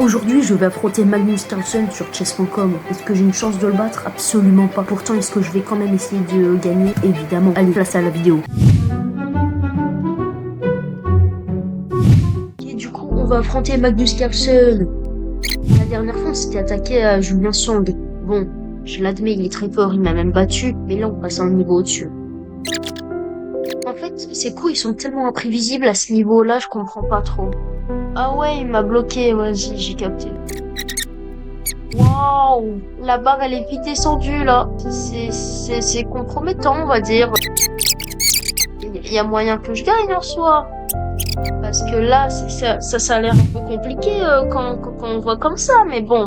Aujourd'hui, je vais affronter Magnus Carlsen sur chess.com. Est-ce que j'ai une chance de le battre? Absolument pas. Pourtant, est-ce que je vais quand même essayer de gagner? Évidemment. Allez, place à la vidéo. Ok, du coup, on va affronter Magnus Carlsen. La dernière fois, on s'était attaqué à Julien Song. Bon, je l'admets, il est très fort, il m'a même battu. Mais là, on passe un niveau au-dessus. En fait, ces coups, ils sont tellement imprévisibles à ce niveau-là, je comprends pas trop. Ah ouais, il m'a bloqué, vas-y, j'ai capté. Waouh, la barre elle est vite descendue là. C'est compromettant, on va dire. Il y a moyen que je gagne en soi. Parce que là, ça a l'air un peu compliqué quand on voit comme ça, mais bon.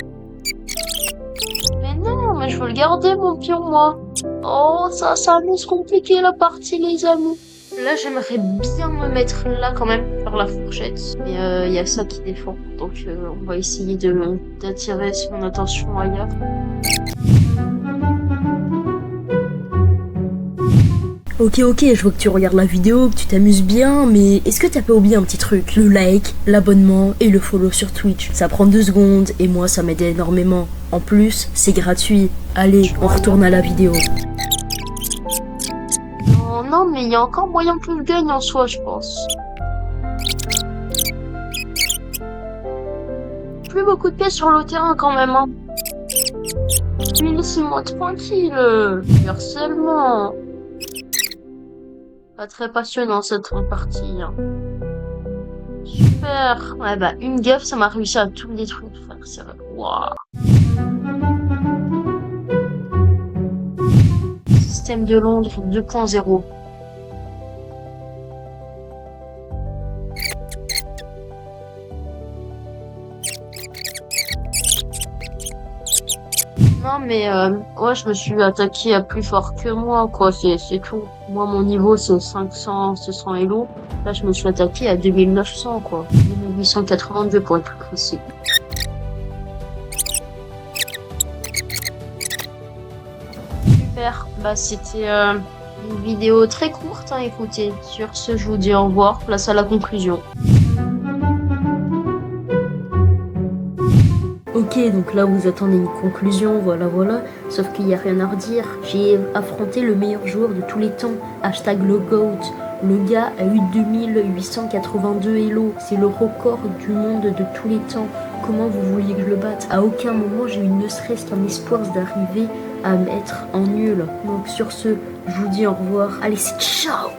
Mais non, mais je veux le garder mon pion, moi. Oh, ça annonce compliqué la partie, les amis. Là, j'aimerais bien me mettre là quand même, faire la fourchette. Mais il y a ça qui défend. Donc on va essayer d'attirer son attention ailleurs. Ok, je vois que tu regardes la vidéo, que tu t'amuses bien, mais est-ce que t'as pas oublié un petit truc? Le like, l'abonnement et le follow sur Twitch. Ça prend 2 secondes et moi ça m'aide énormément. En plus, c'est gratuit. Allez, on retourne à la vidéo. Non, mais il y a encore moyen que je gagne en soi, je pense. Plus beaucoup de pièces sur le terrain quand même, hein. Mais laissez-moi tranquille. Harcèlement. Pas très passionnant cette partie, hein. Super. Ouais, bah, une gaffe, ça m'a réussi à tout détruire, frère. C'est vrai. Waouh. Système de Londres 2.0. Non, mais ouais, je me suis attaqué à plus fort que moi, quoi. C'est tout. Moi, mon niveau, c'est 500 Elo. Là, je me suis attaqué à 2900, quoi. 2882 pour être plus précis. Super. Bah, c'était une vidéo très courte, hein, écoutez. Sur ce, je vous dis au revoir. Place à la conclusion. Ok, donc là vous attendez une conclusion, voilà. Sauf qu'il n'y a rien à redire. J'ai affronté le meilleur joueur de tous les temps. Hashtag le GOAT. Le gars a eu 2882 Elo. C'est le record du monde de tous les temps. Comment vous vouliez que je le batte? À aucun moment j'ai eu ne serait-ce qu'un espoir d'arriver à mettre en nul. Donc sur ce, je vous dis au revoir. Allez, c'est ciao!